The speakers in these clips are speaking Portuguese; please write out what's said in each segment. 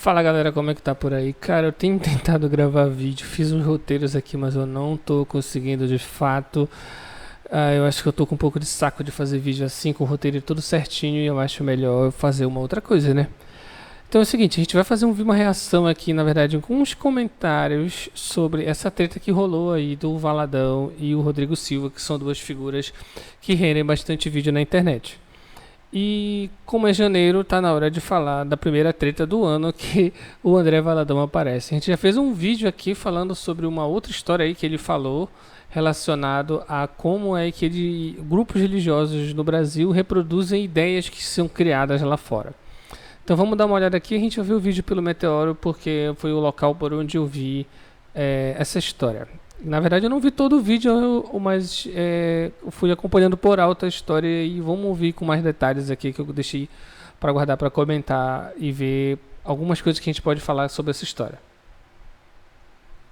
Fala galera, como é que tá por aí? Cara, eu tenho tentado gravar vídeo, fiz uns roteiros aqui, mas eu não tô conseguindo de fato. Eu acho que eu tô com um pouco de saco de fazer vídeo assim, com o roteiro tudo certinho, e eu acho melhor eu fazer uma outra coisa, né? Então é o seguinte, a gente vai fazer uma reação aqui, na verdade, com uns comentários sobre essa treta que rolou aí do Valadão e o Rodrigo Silva, que são duas figuras que rendem bastante vídeo na internet. E como é janeiro, tá na hora de falar da primeira treta do ano que o André Valadão aparece. A gente já fez um vídeo aqui falando sobre uma outra história aí que ele falou relacionado a como é que grupos religiosos no Brasil reproduzem ideias que são criadas lá fora. Então vamos dar uma olhada aqui, a gente vai ver o vídeo pelo Meteoro porque foi o local por onde eu vi essa história. Na verdade eu não vi todo o vídeo, mas eu fui acompanhando por alto a história e vamos ouvir com mais detalhes aqui que eu deixei para guardar para comentar e ver algumas coisas que a gente pode falar sobre essa história.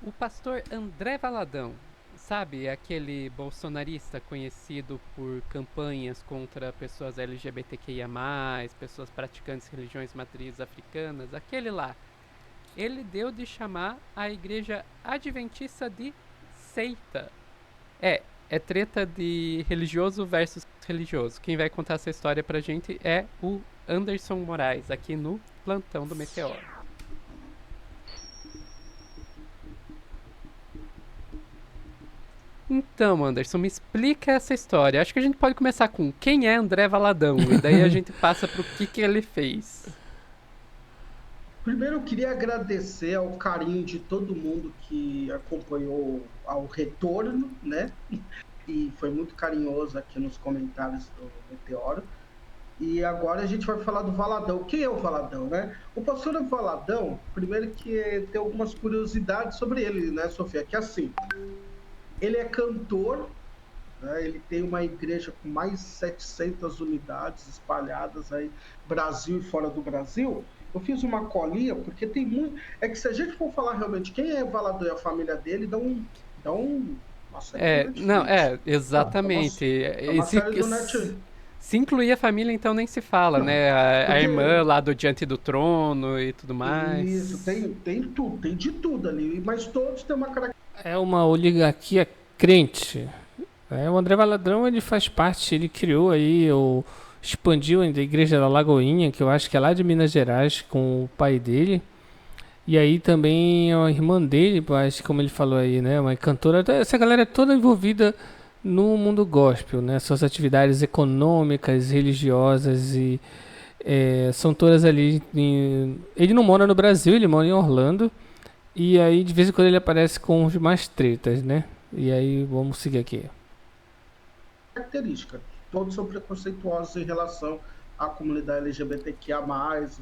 O pastor André Valadão, sabe, aquele bolsonarista conhecido por campanhas contra pessoas LGBTQIA+, pessoas praticantes de religiões matrizes africanas, aquele lá, ele deu de chamar a igreja adventista de seita. É treta de religioso versus religioso. Quem vai contar essa história pra gente é o Anderson Moraes, aqui no Plantão do Meteoro. Então, Anderson, me explica essa história. Acho que a gente pode começar com quem é André Valadão, e daí a gente passa pro que ele fez. Primeiro, eu queria agradecer ao carinho de todo mundo que acompanhou ao retorno, né? E foi muito carinhoso aqui nos comentários do Meteoro. E agora a gente vai falar do Valadão. Quem é o Valadão, né? O pastor Valadão, primeiro que tem algumas curiosidades sobre ele, né, Sofia? Que assim, ele é cantor, né? Ele tem uma igreja com mais de 700 unidades espalhadas aí, Brasil e fora do Brasil. Eu fiz uma colinha, porque tem muito. É que se a gente for falar realmente quem é Valadão e a família dele, dá uma série do Não, Netflix. Dá uma, exatamente. dá uma série do Netflix. Se incluir a família, então nem se fala, Não, né? A irmã porque lá do Diante do Trono e tudo isso, mais. tem tudo, tem de tudo ali, mas todos têm uma característica. É uma oligarquia crente. O André Valadão ele faz parte, ele criou aí, expandiu a igreja da Lagoinha, que eu acho que é lá de Minas Gerais, com o pai dele. E aí também a irmã dele, acho que como ele falou aí, né? Uma cantora. Essa galera é toda envolvida no mundo gospel, né? Suas atividades econômicas, religiosas e são todas ali. Ele não mora no Brasil, ele mora em Orlando. E aí de vez em quando ele aparece com os mais tretas, né? E aí vamos seguir aqui. Todos são preconceituosos em relação à comunidade LGBTQIA+,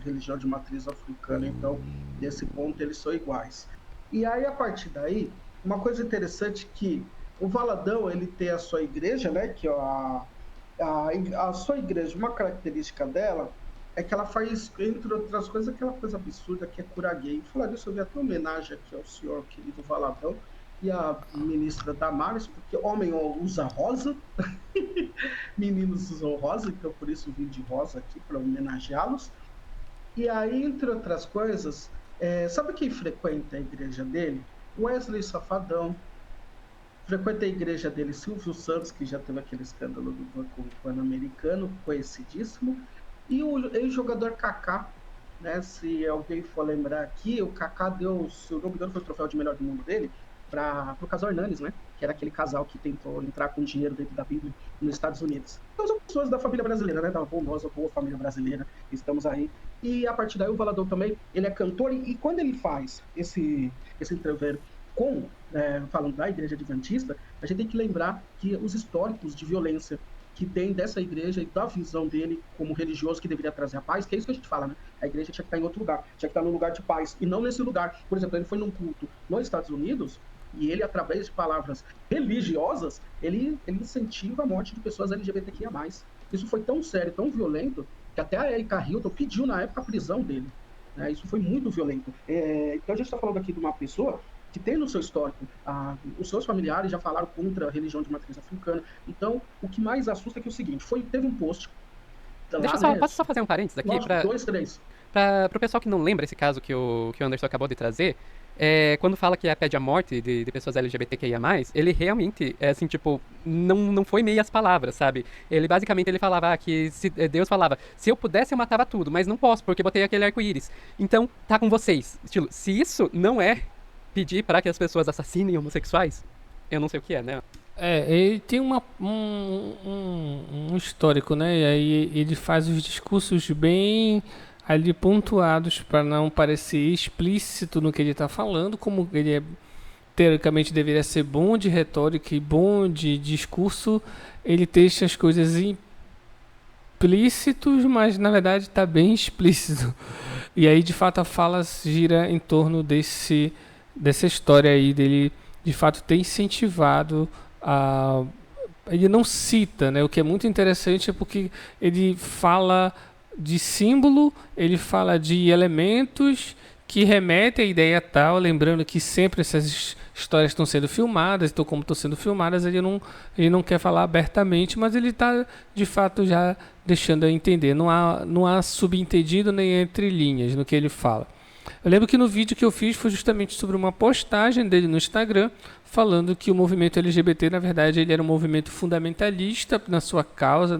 religião de matriz africana, então, nesse ponto, eles são iguais. E aí, a partir daí, uma coisa interessante que o Valadão, ele tem a sua igreja, né, que a sua igreja, uma característica dela é que ela faz, entre outras coisas, aquela coisa absurda que é curar gay. Falar disso, eu vi até uma homenagem aqui ao senhor querido Valadão e à ministra Damares, porque homem usa rosa, meninos usam rosa, então por isso vim de rosa aqui para homenageá-los. E aí, entre outras coisas, sabe quem frequenta a igreja dele? Wesley Safadão. Frequenta a igreja dele Silvio Santos, que já teve aquele escândalo do Banco Pan-Americano, conhecidíssimo. E o ex-jogador Kaká, né? Se alguém for lembrar aqui, o Kaká deu, se eu não me engano, foi o troféu de melhor do mundo dele, para o casal Hernanes, né? Que era aquele casal que tentou entrar com dinheiro dentro da Bíblia nos Estados Unidos. Então são pessoas da família brasileira, né? Da bondosa, boa família brasileira. Estamos aí. E a partir daí o Valadão também, ele é cantor e quando ele faz esse entrever falando da igreja adventista, a gente tem que lembrar que os históricos de violência que tem dessa igreja e da visão dele como religioso que deveria trazer a paz, que é isso que a gente fala, né? A igreja tinha que estar em outro lugar, tinha que estar num lugar de paz, e não nesse lugar. Por exemplo, ele foi num culto nos Estados Unidos, e ele, através de palavras religiosas, ele incentiva a morte de pessoas LGBTQIA+. Isso foi tão sério, tão violento, que até a Erika Hilton pediu, na época, a prisão dele. Isso foi muito violento. Então, a gente está falando aqui de uma pessoa que tem no seu histórico, os seus familiares já falaram contra a religião de matriz africana. Então, o que mais assusta é que é o seguinte, teve um post Deixa lá, só, né? posso só fazer um parênteses aqui? Lógico, 2, 3. Pro pessoal que não lembra esse caso que o Anderson acabou de trazer, quando fala que pede a morte de pessoas LGBTQIA+, ele realmente, assim, tipo, não foi meias palavras, sabe? Ele basicamente falava que Deus falava, se eu pudesse eu matava tudo, mas não posso, porque botei aquele arco-íris. Então, tá com vocês. Estilo, se isso não é pedir para que as pessoas assassinem homossexuais, eu não sei o que é, né? Ele tem um histórico, né? E aí ele faz os discursos bem ali pontuados para não parecer explícito no que ele está falando, como ele teoricamente deveria ser bom de retórica e bom de discurso, ele deixa as coisas implícitos, mas na verdade está bem explícito. E aí de fato a fala gira em torno dessa história aí dele de fato ter incentivado ele não cita, né? O que é muito interessante é porque ele fala de símbolo, ele fala de elementos que remetem à ideia tal, lembrando que sempre essas histórias estão sendo filmadas, então como estão sendo filmadas, ele não quer falar abertamente, mas ele está de fato já deixando a entender. Não há subentendido nem entre linhas no que ele fala. Eu lembro que no vídeo que eu fiz foi justamente sobre uma postagem dele no Instagram, falando que o movimento LGBT, na verdade, ele era um movimento fundamentalista na sua causa,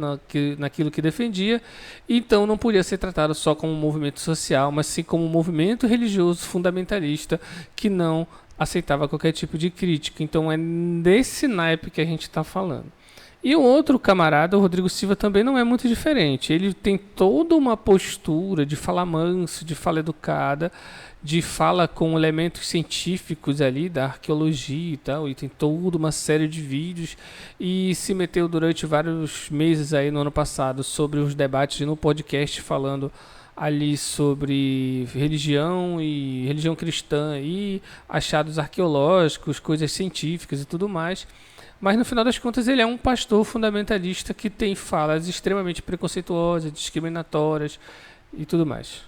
naquilo que defendia, então não podia ser tratado só como um movimento social, mas sim como um movimento religioso fundamentalista que não aceitava qualquer tipo de crítica. Então é desse naipe que a gente está falando. E o outro camarada, o Rodrigo Silva, também não é muito diferente. Ele tem toda uma postura de fala manso, de fala educada, de fala com elementos científicos ali, da arqueologia e tal, e tem toda uma série de vídeos, e se meteu durante vários meses aí no ano passado sobre os debates no podcast falando ali sobre religião e religião cristã e achados arqueológicos, coisas científicas e tudo mais. Mas no final das contas ele é um pastor fundamentalista que tem falas extremamente preconceituosas, discriminatórias e tudo mais.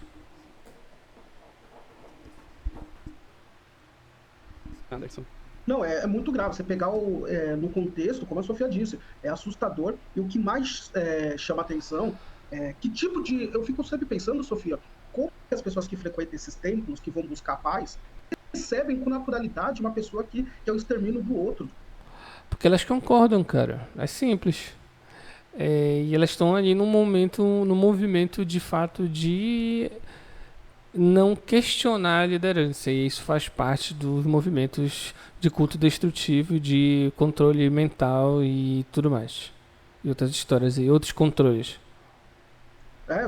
Anderson. Não, é muito grave. Você pegar no contexto, como a Sofia disse, é assustador. E o que mais chama atenção que tipo de... Eu fico sempre pensando, Sofia, como as pessoas que frequentam esses templos, que vão buscar paz, recebem com naturalidade uma pessoa que é o extermínio do outro. Porque elas concordam, cara. É simples. E elas estão ali no movimento de fato de não questionar a liderança. E isso faz parte dos movimentos de culto destrutivo, de controle mental e tudo mais. E outras histórias e outros controles.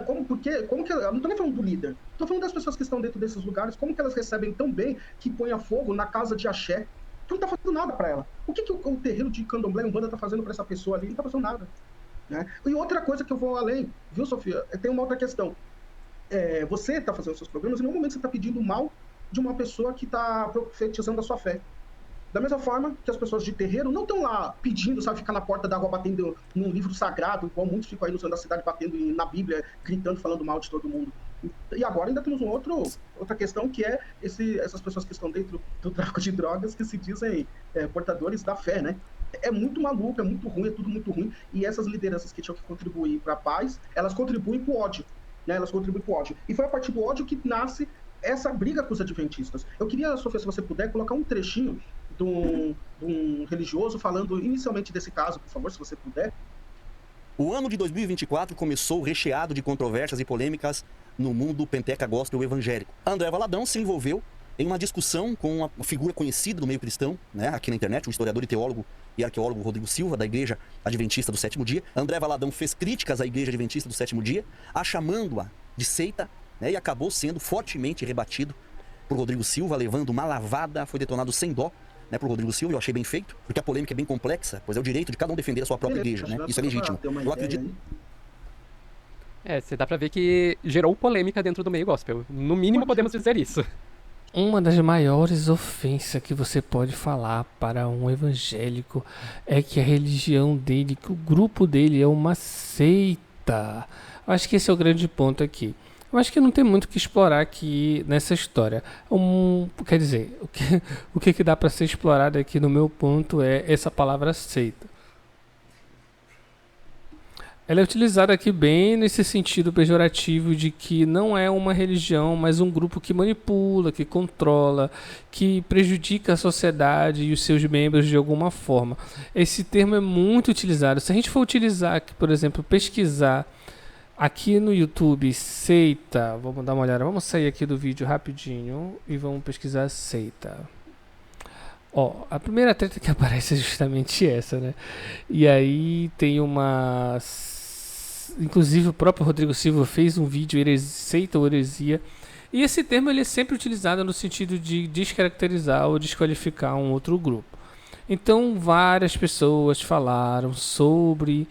Como que... Eu não tô nem falando do líder. Tô falando das pessoas que estão dentro desses lugares. Como que elas recebem tão bem que põe a fogo na casa de axé? Tu não tá fazendo nada pra ela. O que o terreiro de candomblé, Umbanda, tá fazendo pra essa pessoa ali? Não tá fazendo nada. Né? E outra coisa que eu vou além, viu, Sofia? Tem uma outra questão. Você tá fazendo seus programas e em nenhum momento você tá pedindo mal de uma pessoa que tá profetizando a sua fé. Da mesma forma que as pessoas de terreiro não estão lá pedindo, sabe, ficar na porta da água batendo num livro sagrado, igual muitos ficam aí no centro da cidade batendo na Bíblia, gritando, falando mal de todo mundo. E agora ainda temos outra questão que é essas pessoas que estão dentro do tráfico de drogas que se dizem portadores da fé, né? É muito maluco, é muito ruim, é tudo muito ruim. E essas lideranças que tinham que contribuir para a paz, elas contribuem para o ódio, né? Elas contribuem para o ódio. E foi a partir do ódio que nasce essa briga com os adventistas. Eu queria, Sofia, se você puder, colocar um trechinho de um religioso falando inicialmente desse caso, por favor, se você puder. O ano de 2024 começou recheado de controvérsias e polêmicas no mundo penteca gospel evangélico. André Valadão se envolveu em uma discussão com uma figura conhecida do meio cristão, né, aqui na internet, um historiador e teólogo e arqueólogo Rodrigo Silva, da Igreja Adventista do Sétimo Dia. André Valadão fez críticas à Igreja Adventista do Sétimo Dia, a chamando-a de seita, né, e acabou sendo fortemente rebatido por Rodrigo Silva, levando uma lavada, foi detonado sem dó, né, por Rodrigo Silva. Eu achei bem feito, porque a polêmica é bem complexa, pois é o direito de cada um defender a sua própria igreja, né? Isso é legítimo. Eu acredito. Você dá pra ver que gerou polêmica dentro do meio gospel. No mínimo podemos dizer isso. Uma das maiores ofensas que você pode falar para um evangélico é que a religião dele, que o grupo dele é uma seita. Eu acho que esse é o grande ponto aqui. Eu acho que não tem muito o que explorar aqui nessa história. Quer dizer, o que dá para ser explorado aqui no meu ponto é essa palavra seita. Ela é utilizada aqui bem nesse sentido pejorativo de que não é uma religião, mas um grupo que manipula, que controla, que prejudica a sociedade e os seus membros de alguma forma. Esse termo é muito utilizado. Se a gente for utilizar aqui, por exemplo, pesquisar aqui no YouTube seita, vamos dar uma olhada, vamos sair aqui do vídeo rapidinho e vamos pesquisar seita. Ó, a primeira treta que aparece é justamente essa, né? E aí tem uma... Inclusive o próprio Rodrigo Silva fez um vídeo, seita ou heresia. E esse termo ele é sempre utilizado no sentido de descaracterizar ou desqualificar um outro grupo. Então várias pessoas falaram sobre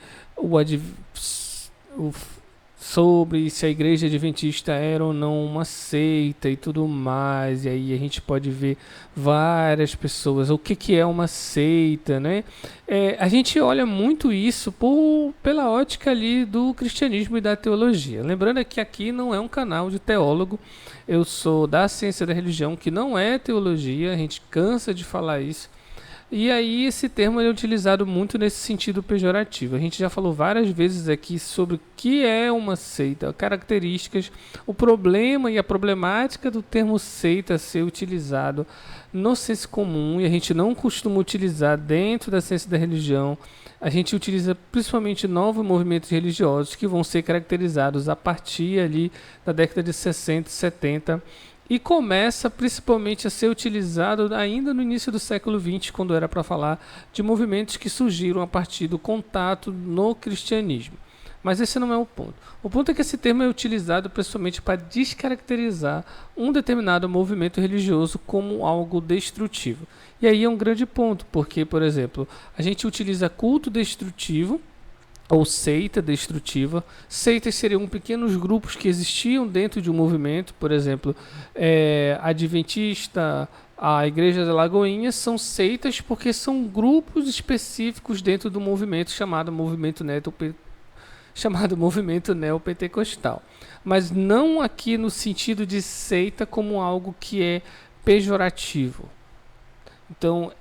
sobre se a igreja adventista era ou não uma seita e tudo mais, e aí a gente pode ver várias pessoas, o que é uma seita, né? A gente olha muito isso pela ótica ali do cristianismo e da teologia. Lembrando que aqui não é um canal de teólogo, eu sou da ciência da religião, que não é teologia, a gente cansa de falar isso. E aí esse termo é utilizado muito nesse sentido pejorativo. A gente já falou várias vezes aqui sobre o que é uma seita, características, o problema e a problemática do termo seita ser utilizado no senso comum, e a gente não costuma utilizar dentro da ciência da religião. A gente utiliza principalmente novos movimentos religiosos que vão ser caracterizados a partir ali da década de 60 e 70, e começa principalmente a ser utilizado ainda no início do século XX, quando era para falar de movimentos que surgiram a partir do contato no cristianismo. Mas esse não é o ponto. O ponto é que esse termo é utilizado principalmente para descaracterizar um determinado movimento religioso como algo destrutivo. E aí é um grande ponto, porque, por exemplo, a gente utiliza culto destrutivo ou seita destrutiva. Seitas seriam pequenos grupos que existiam dentro de um movimento, por exemplo, Adventista, a Igreja da Lagoinha, são seitas porque são grupos específicos dentro do movimento chamado movimento neopentecostal. Mas não aqui no sentido de seita como algo que é pejorativo. Então,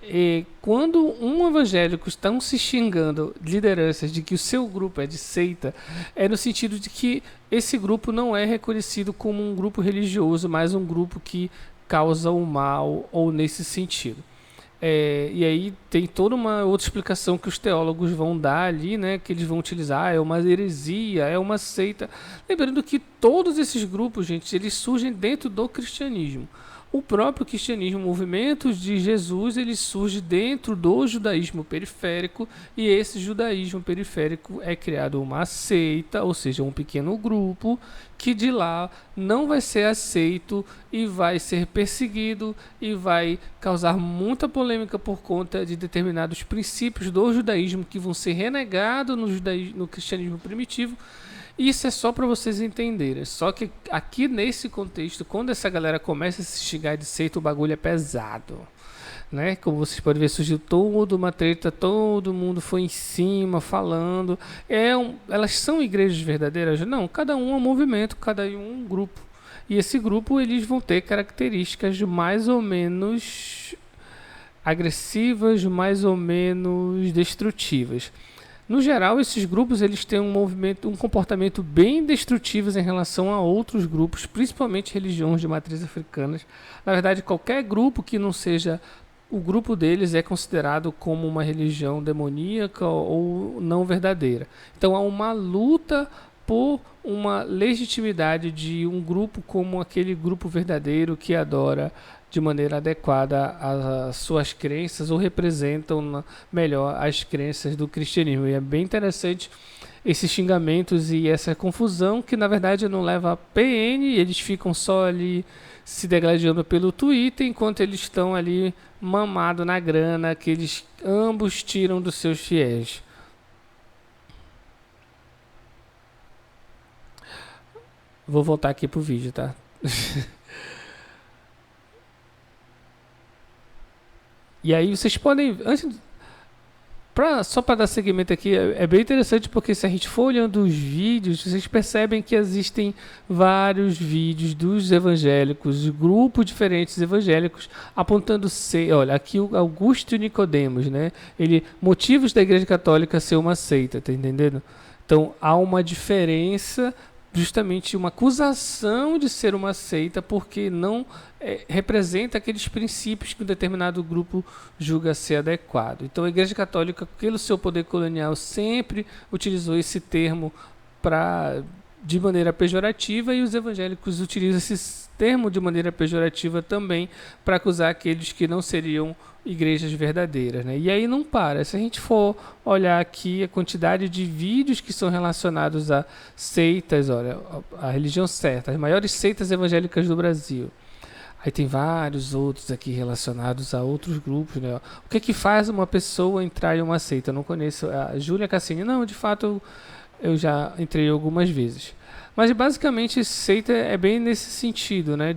quando um evangélico está se xingando lideranças de que o seu grupo é de seita, é no sentido de que esse grupo não é reconhecido como um grupo religioso, mas um grupo que causa o mal, ou nesse sentido. E aí tem toda uma outra explicação que os teólogos vão dar ali, né, que eles vão utilizar, é uma heresia, é uma seita. Lembrando que todos esses grupos, gente, eles surgem dentro do cristianismo. O próprio cristianismo, movimentos de Jesus, ele surge dentro do judaísmo periférico, e esse judaísmo periférico é criado uma seita, ou seja, um pequeno grupo que de lá não vai ser aceito e vai ser perseguido e vai causar muita polêmica por conta de determinados princípios do judaísmo que vão ser renegados no cristianismo primitivo. Isso é só para vocês entenderem. Só que aqui nesse contexto, quando essa galera começa a se xingar de seita, o bagulho é pesado, né? Como vocês podem ver, surgiu toda uma treta, todo mundo foi em cima falando. Elas são igrejas verdadeiras? Não, cada um é um movimento, cada um um grupo. E esse grupo eles vão ter características mais ou menos agressivas, mais ou menos destrutivas. No geral, esses grupos eles têm um comportamento bem destrutivo em relação a outros grupos, principalmente religiões de matriz africanas. Na verdade, qualquer grupo que não seja o grupo deles é considerado como uma religião demoníaca ou não verdadeira. Então, há uma luta por uma legitimidade de um grupo como aquele grupo verdadeiro que adora de maneira adequada às suas crenças ou representam melhor as crenças do cristianismo. E é bem interessante esses xingamentos e essa confusão que na verdade não leva a PN, eles ficam só ali se degladiando pelo Twitter enquanto eles estão ali mamados na grana que eles ambos tiram dos seus fiéis. Vou voltar aqui pro vídeo, tá? E aí vocês podem, só para dar seguimento aqui, é bem interessante porque se a gente for olhando os vídeos, vocês percebem que existem vários vídeos dos evangélicos, de grupos diferentes evangélicos, apontando olha, aqui o Augusto Nicodemos, né? Motivos da Igreja Católica ser uma seita, tá entendendo? Então há uma diferença, justamente uma acusação de ser uma seita, porque não representa aqueles princípios que um determinado grupo julga ser adequado. Então a Igreja Católica, pelo seu poder colonial, sempre utilizou esse termo de maneira pejorativa, e os evangélicos utilizam esse termo de maneira pejorativa também para acusar aqueles que não seriam igrejas verdadeiras, né? E aí não para. Se a gente for olhar aqui a quantidade de vídeos que são relacionados a seitas, olha, a religião certa, as maiores seitas evangélicas do Brasil. Aí tem vários outros aqui relacionados a outros grupos, né? O que faz uma pessoa entrar em uma seita? Eu não conheço a Júlia Cassini. Não, de fato eu já entrei algumas vezes. Mas basicamente seita é bem nesse sentido, né?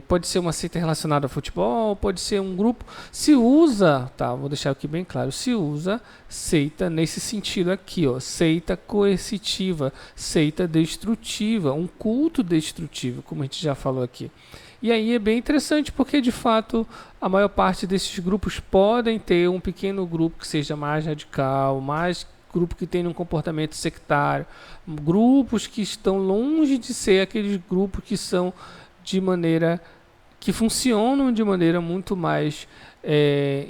Pode ser uma seita relacionada a futebol, pode ser um grupo. Se usa, tá? Vou deixar aqui bem claro. Se usa seita nesse sentido aqui, ó. Seita coercitiva, seita destrutiva, um culto destrutivo, como a gente já falou aqui. E aí é bem interessante porque, de fato, a maior parte desses grupos podem ter um pequeno grupo que seja mais radical, mais grupo que tem um comportamento sectário, grupos que estão longe de ser aqueles grupos que são que funcionam de maneira muito mais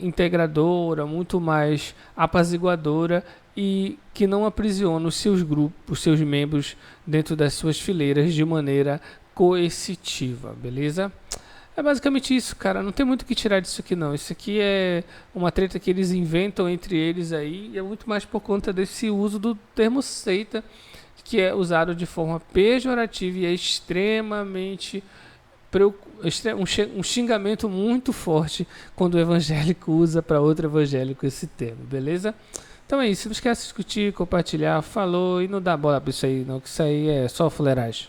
integradora, muito mais apaziguadora, e que não aprisiona os seus grupos, os seus membros dentro das suas fileiras de maneira coercitiva, beleza? É basicamente isso, cara. Não tem muito o que tirar disso aqui, não. Isso aqui é uma treta que eles inventam entre eles aí, e é muito mais por conta desse uso do termo seita, que é usado de forma pejorativa e é extremamente um xingamento muito forte quando o evangélico usa para outro evangélico esse termo, beleza? Então é isso. Não esquece de discutir, compartilhar, falou, e não dá bola para isso aí, não, que isso aí é só fuleiragem.